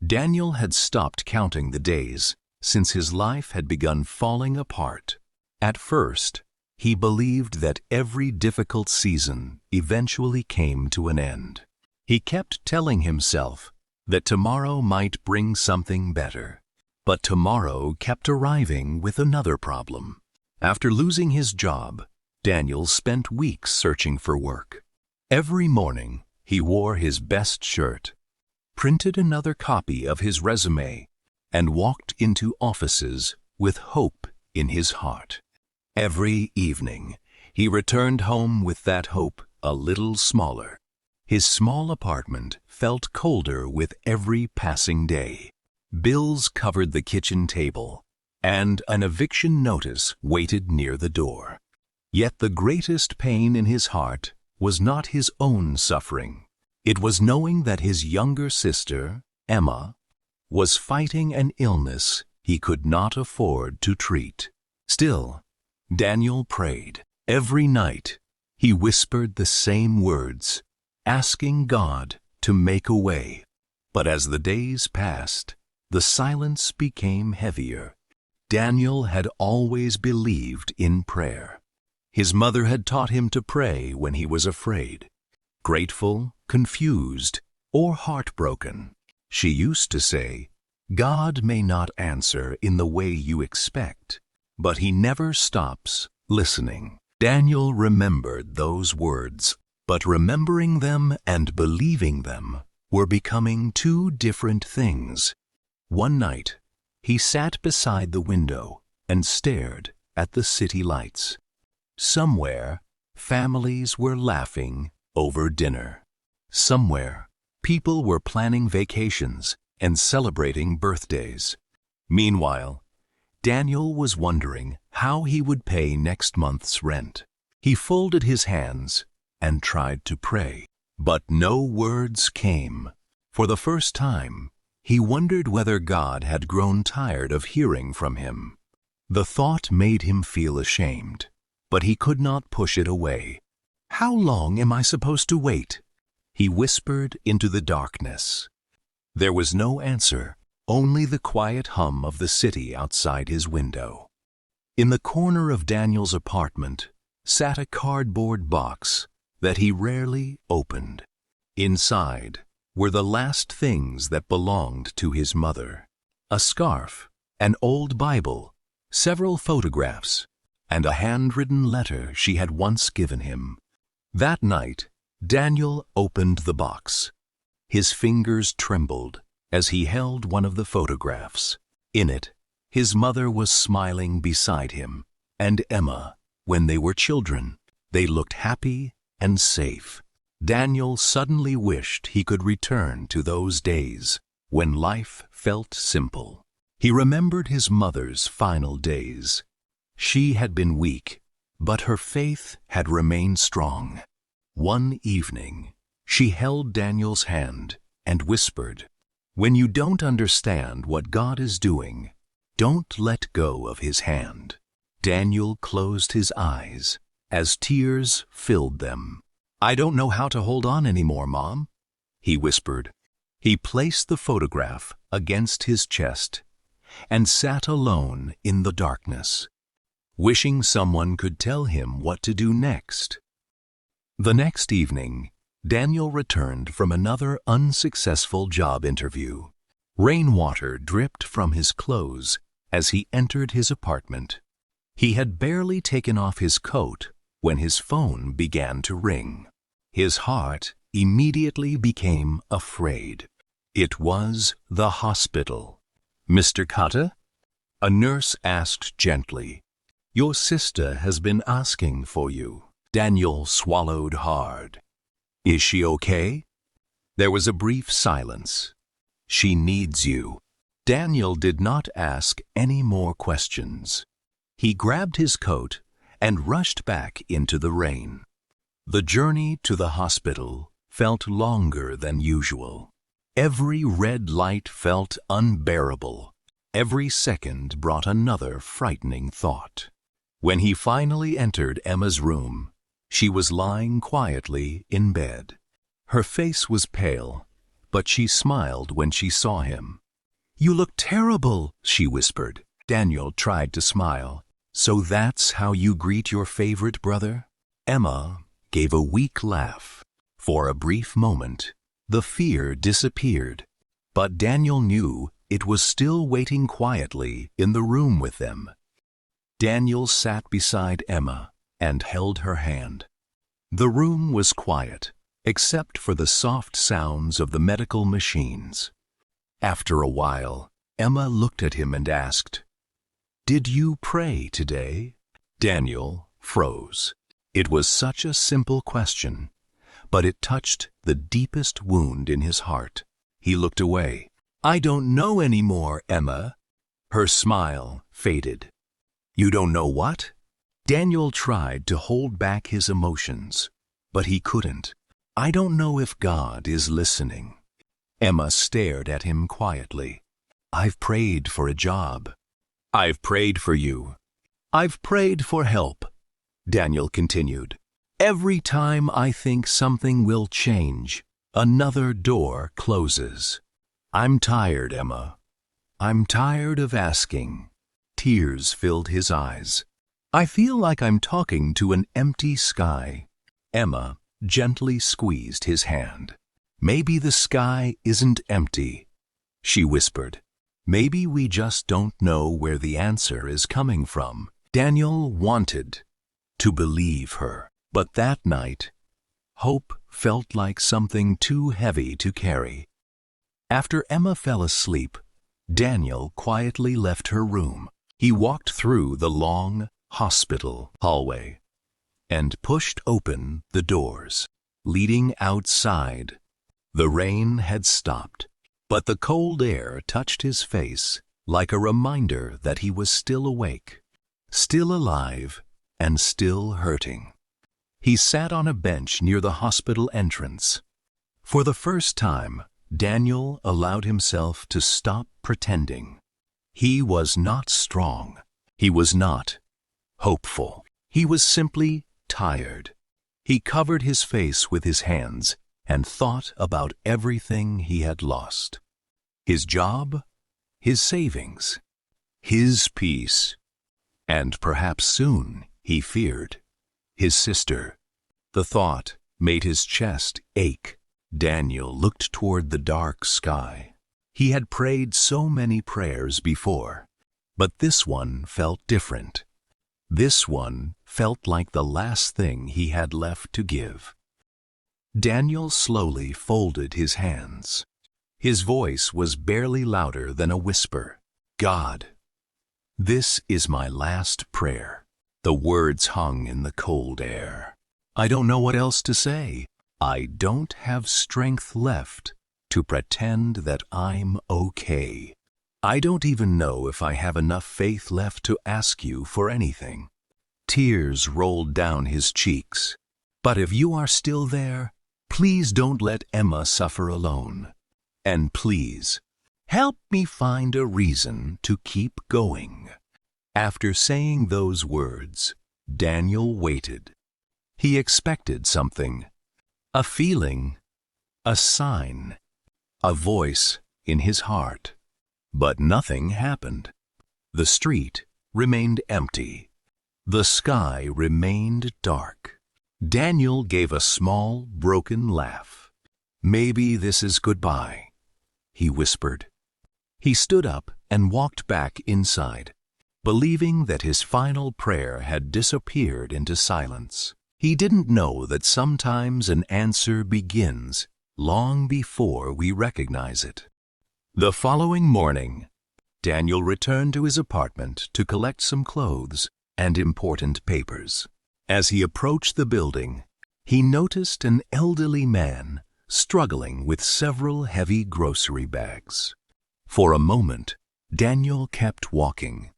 Daniel had stopped counting the days since his life had begun falling apart. At first, he believed that every difficult season eventually came to an end. He kept telling himself that tomorrow might bring something better. But tomorrow kept arriving with another problem. After losing his job, Daniel spent weeks searching for work. Every morning, he wore his best shirt, printed another copy of his resume, and walked into offices with hope in his heart. Every evening, he returned home with that hope a little smaller. His small apartment felt colder with every passing day. Bills covered the kitchen table, and an eviction notice waited near the door. Yet the greatest pain in his heart was not his own suffering. It was knowing that his younger sister, Emma, was fighting an illness he could not afford to treat. Still, Daniel prayed. Every night, he whispered the same words, asking God to make a way. But as the days passed, the silence became heavier. Daniel had always believed in prayer. His mother had taught him to pray when he was afraid, grateful, confused, or heartbroken. She used to say, "God may not answer in the way you expect, but He never stops listening." Daniel remembered those words, but remembering them and believing them were becoming two different things. One night, he sat beside the window and stared at the city lights. Somewhere, families were laughing over dinner. Somewhere, people were planning vacations and celebrating birthdays. Meanwhile, Daniel was wondering how he would pay next month's rent. He folded his hands and tried to pray, but no words came. For the first time, he wondered whether God had grown tired of hearing from him. The thought made him feel ashamed, but he could not push it away. "How long am I supposed to wait?" he whispered into the darkness. There was no answer, only the quiet hum of the city outside his window. In the corner of Daniel's apartment sat a cardboard box that he rarely opened. Inside were the last things that belonged to his mother: a scarf, an old Bible, several photographs, and a handwritten letter she had once given him. That night, Daniel opened the box. His fingers trembled as he held one of the photographs. In it, his mother was smiling beside him, and Emma, when they were children. They looked happy and safe. Daniel suddenly wished he could return to those days when life felt simple. He remembered his mother's final days. She had been weak, but her faith had remained strong. One evening, she held Daniel's hand and whispered, "When you don't understand what God is doing, don't let go of His hand." Daniel closed his eyes as tears filled them. "I don't know how to hold on anymore, Mom," he whispered. He placed the photograph against his chest and sat alone in the darkness, wishing someone could tell him what to do next. The next evening, Daniel returned from another unsuccessful job interview. Rainwater dripped from his clothes as he entered his apartment. He had barely taken off his coat when his phone began to ring. His heart immediately became afraid. It was the hospital. "Mr. Kata?" a nurse asked gently. "Your sister has been asking for you." Daniel swallowed hard. "Is she okay?" There was a brief silence. "She needs you." Daniel did not ask any more questions. He grabbed his coat and rushed back into the rain. The journey to the hospital felt longer than usual. Every red light felt unbearable. Every second brought another frightening thought. When he finally entered Emma's room, she was lying quietly in bed. Her face was pale, but she smiled when she saw him. "You look terrible," she whispered. Daniel tried to smile. "So that's how you greet your favorite brother?" Emma gave a weak laugh. For a brief moment, the fear disappeared, but Daniel knew it was still waiting quietly in the room with them. Daniel sat beside Emma and held her hand. The room was quiet, except for the soft sounds of the medical machines. After a while, Emma looked at him and asked, "Did you pray today?" Daniel froze. It was such a simple question, but it touched the deepest wound in his heart. He looked away. "I don't know anymore, Emma." Her smile faded. "You don't know what?" Daniel tried to hold back his emotions, but he couldn't. "I don't know if God is listening." Emma stared at him quietly. "I've prayed for a job." "I've prayed for you." "I've prayed for help," Daniel continued. "Every time I think something will change, another door closes. I'm tired, Emma. I'm tired of asking." Tears filled his eyes. "I feel like I'm talking to an empty sky." Emma gently squeezed his hand. "Maybe the sky isn't empty," she whispered. "Maybe we just don't know where the answer is coming from." Daniel wanted to believe her, but that night, hope felt like something too heavy to carry. After Emma fell asleep, Daniel quietly left her room. He walked through the long hospital hallway and pushed open the doors, leading outside. The rain had stopped, but the cold air touched his face like a reminder that he was still awake, still alive, and still hurting. He sat on a bench near the hospital entrance. For the first time, Daniel allowed himself to stop pretending. He was not strong. He was not hopeful. He was simply tired. He covered his face with his hands and thought about everything he had lost. His job, his savings, his peace, and perhaps soon, he feared, his sister. The thought made his chest ache. Daniel looked toward the dark sky. He had prayed so many prayers before, but this one felt different. This one felt like the last thing he had left to give. Daniel slowly folded his hands. His voice was barely louder than a whisper. "God, this is my last prayer." The words hung in the cold air. "I don't know what else to say. I don't have strength left to pretend that I'm okay. I don't even know if I have enough faith left to ask you for anything." Tears rolled down his cheeks. "But if you are still there, please don't let Emma suffer alone. And please, help me find a reason to keep going." After saying those words, Daniel waited. He expected something, a feeling, a sign, a voice in his heart. But nothing happened. The street remained empty. The sky remained dark. Daniel gave a small, broken laugh. "Maybe this is goodbye," he whispered. He stood up and walked back inside, believing that his final prayer had disappeared into silence. He didn't know that sometimes an answer begins long before we recognize it. The following morning, Daniel returned to his apartment to collect some clothes and important papers. As he approached the building, he noticed an elderly man struggling with several heavy grocery bags. For a moment, Daniel kept walking.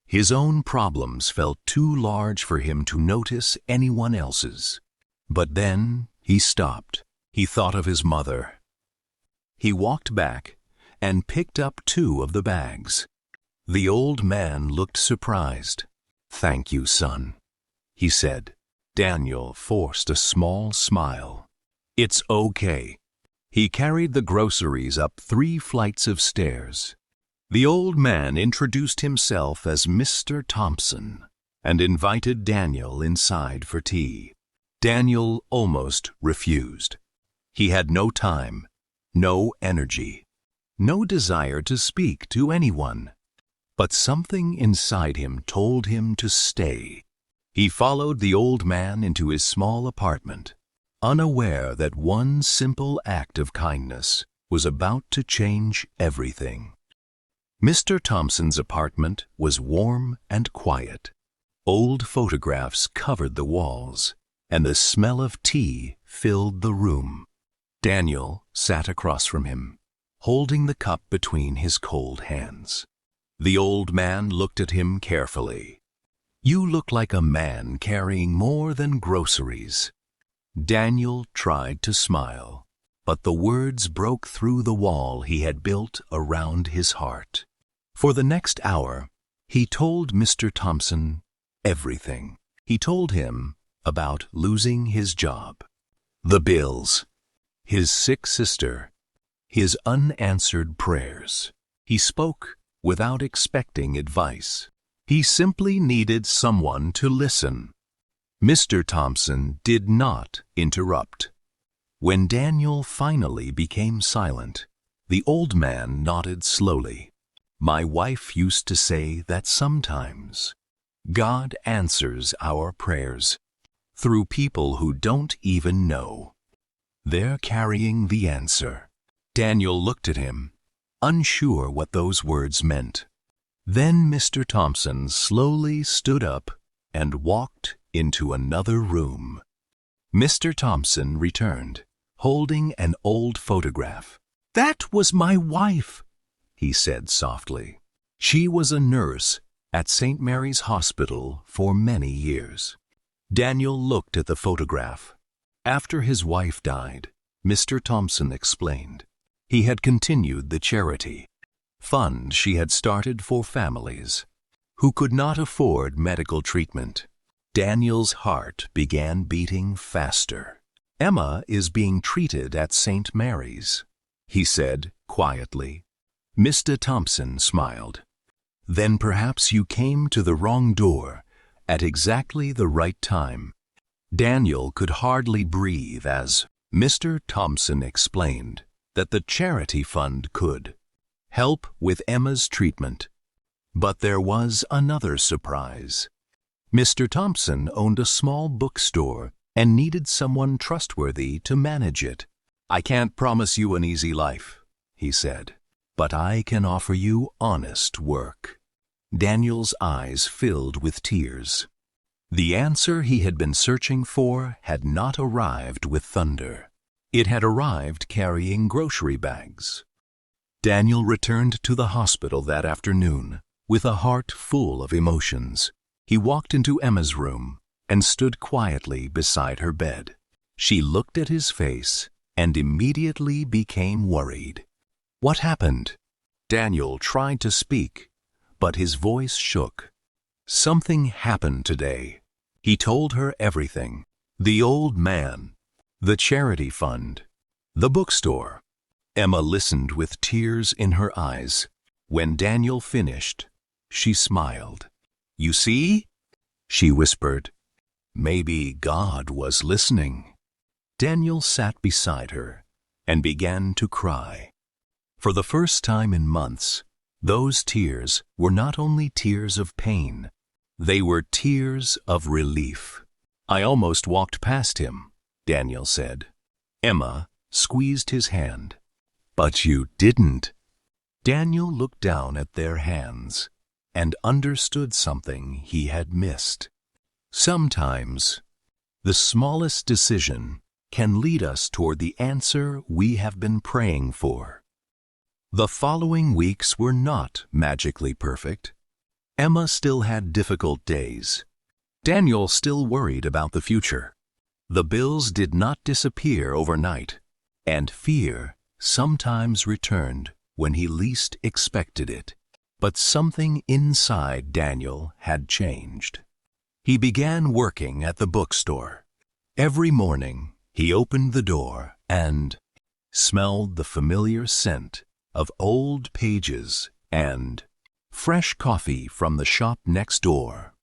His own problems felt too large for him to notice anyone else's. But then he stopped. He thought of his mother. He walked back and picked up 2 of the bags. The old man looked surprised. "Thank you, son," he said. Daniel forced a small smile. "It's okay. He carried the groceries up 3 flights of stairs. The old man introduced himself as Mr. Thompson and invited Daniel inside for tea. Daniel almost refused. He had no time, no energy, no desire to speak to anyone. But something inside him told him to stay. He followed the old man into his small apartment, unaware that one simple act of kindness was about to change everything. Mr. Thompson's apartment was warm and quiet. Old photographs covered the walls, and the smell of tea filled the room. Daniel sat across from him, holding the cup between his cold hands. The old man looked at him carefully. "You look like a man carrying more than groceries." Daniel tried to smile, but the words broke through the wall he had built around his heart. For the next hour, he told Mr. Thompson everything. He told him about losing his job, the bills, his sick sister, his unanswered prayers. He spoke without expecting advice. He simply needed someone to listen. Mr. Thompson did not interrupt. When Daniel finally became silent, the old man nodded slowly. "My wife used to say that sometimes God answers our prayers through people who don't even know they're carrying the answer." Daniel looked at him, unsure what those words meant. Then Mr. Thompson slowly stood up and walked into another room. Mr. Thompson returned, holding an old photograph. "That was my wife," he said softly. "She was a nurse at St. Mary's Hospital for many years." Daniel looked at the photograph. After his wife died, Mr. Thompson explained, he had continued the charity fund she had started for families who could not afford medical treatment. Daniel's heart began beating faster. "Emma is being treated at St. Mary's," he said quietly. Mr. Thompson smiled. "Then perhaps you came to the wrong door at exactly the right time." Daniel could hardly breathe as Mr. Thompson explained that the charity fund could help with Emma's treatment. But there was another surprise. Mr. Thompson owned a small bookstore and needed someone trustworthy to manage it. "I can't promise you an easy life," he said, "but I can offer you honest work." Daniel's eyes filled with tears. The answer he had been searching for had not arrived with thunder. It had arrived carrying grocery bags. Daniel returned to the hospital that afternoon with a heart full of emotions. He walked into Emma's room and stood quietly beside her bed. She looked at his face and immediately became worried. "What happened?" Daniel tried to speak, but his voice shook. "Something happened today." He told her everything. The old man, the charity fund, the bookstore. Emma listened with tears in her eyes. When Daniel finished, she smiled. "You see?" she whispered. "Maybe God was listening." Daniel sat beside her and began to cry. For the first time in months, those tears were not only tears of pain, they were tears of relief. "I almost walked past him," Daniel said. Emma squeezed his hand. "But you didn't." Daniel looked down at their hands and understood something he had missed. Sometimes, the smallest decision can lead us toward the answer we have been praying for. The following weeks were not magically perfect. Emma still had difficult days. Daniel still worried about the future. The bills did not disappear overnight, and fear sometimes returned when he least expected it. But something inside Daniel had changed. He began working at the bookstore. Every morning, he opened the door and smelled the familiar scent of old pages and fresh coffee from the shop next door.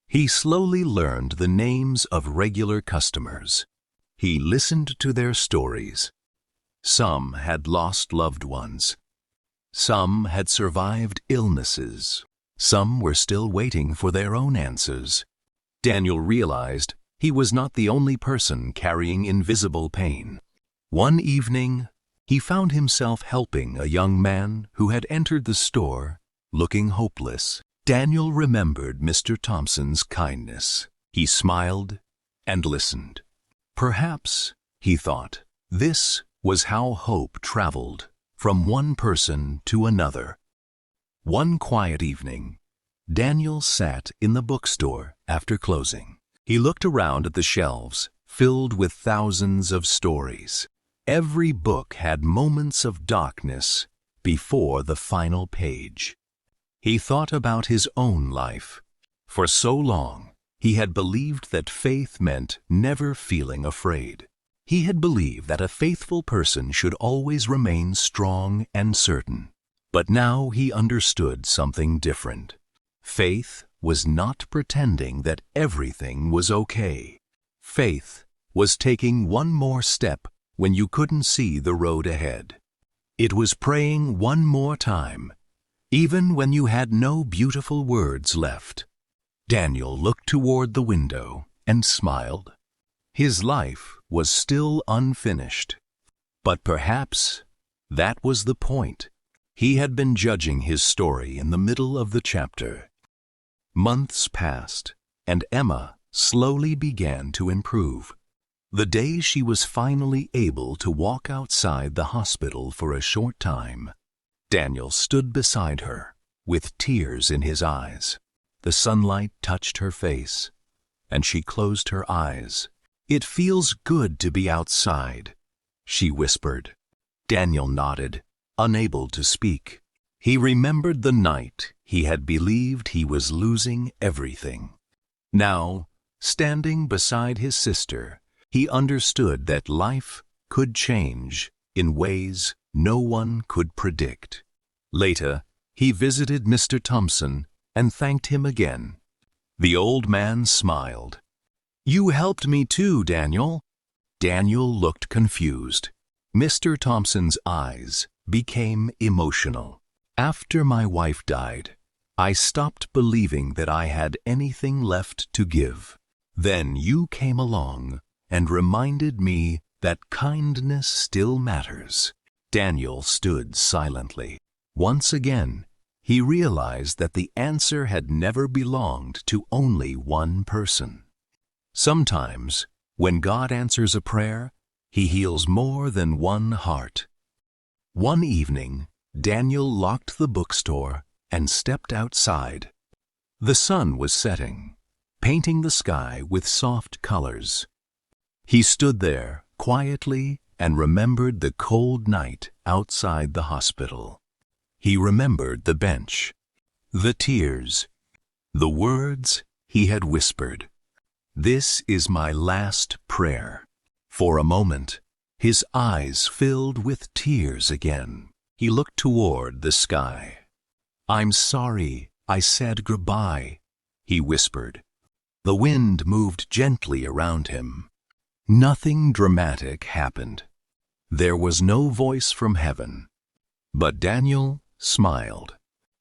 He slowly learned the names of regular customers. He listened to their stories. Some had lost loved ones. Some had survived illnesses. Some were still waiting for their own answers. Daniel realized he was not the only person carrying invisible pain. One evening, he found himself helping a young man who had entered the store looking hopeless. Daniel remembered Mr. Thompson's kindness. He smiled and listened. Perhaps, he thought, this was how hope traveled from one person to another. One quiet evening, Daniel sat in the bookstore after closing. He looked around at the shelves filled with thousands of stories. Every book had moments of darkness before the final page. He thought about his own life. For so long, he had believed that faith meant never feeling afraid. He had believed that a faithful person should always remain strong and certain. But now he understood something different. Faith was not pretending that everything was okay. Faith was taking one more step when you couldn't see the road ahead. It was praying one more time, even when you had no beautiful words left. Daniel looked toward the window and smiled. His life was still unfinished. But perhaps that was the point. He had been judging his story in the middle of the chapter. Months passed, and Emma slowly began to improve. The day she was finally able to walk outside the hospital for a short time, Daniel stood beside her, with tears in his eyes. The sunlight touched her face, and she closed her eyes. "It feels good to be outside," she whispered. Daniel nodded, unable to speak. He remembered the night he had believed he was losing everything. Now, standing beside his sister, he understood that life could change in ways no one could predict. Later, he visited Mr. Thompson and thanked him again. The old man smiled. "You helped me too, Daniel." Daniel looked confused. Mr. Thompson's eyes became emotional. "After my wife died, I stopped believing that I had anything left to give. Then you came along and reminded me that kindness still matters." Daniel stood silently. Once again, he realized that the answer had never belonged to only one person. Sometimes, when God answers a prayer, He heals more than one heart. One evening, Daniel locked the bookstore and stepped outside. The sun was setting, painting the sky with soft colors. He stood there quietly and remembered the cold night outside the hospital. He remembered the bench, the tears, the words he had whispered. "This is my last prayer." For a moment, his eyes filled with tears again. He looked toward the sky. "I'm sorry I said goodbye," he whispered. The wind moved gently around him. Nothing dramatic happened. There was no voice from heaven. But Daniel smiled.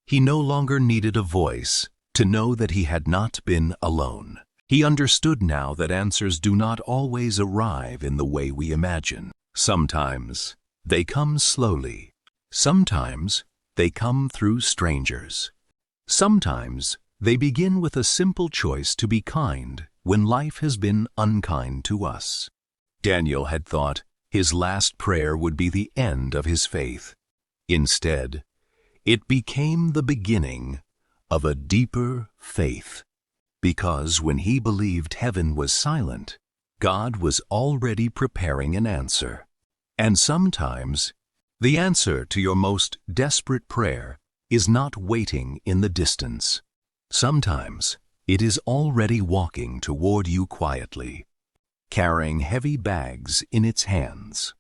He no longer needed a voice to know that he had not been alone. He understood now that answers do not always arrive in the way we imagine. Sometimes they come slowly. Sometimes they come through strangers. Sometimes they begin with a simple choice to be kind when life has been unkind to us. Daniel had thought his last prayer would be the end of his faith. Instead, it became the beginning of a deeper faith. Because when he believed heaven was silent, God was already preparing an answer. And sometimes, the answer to your most desperate prayer is not waiting in the distance. Sometimes, it is already walking toward you quietly, carrying heavy bags in its hands.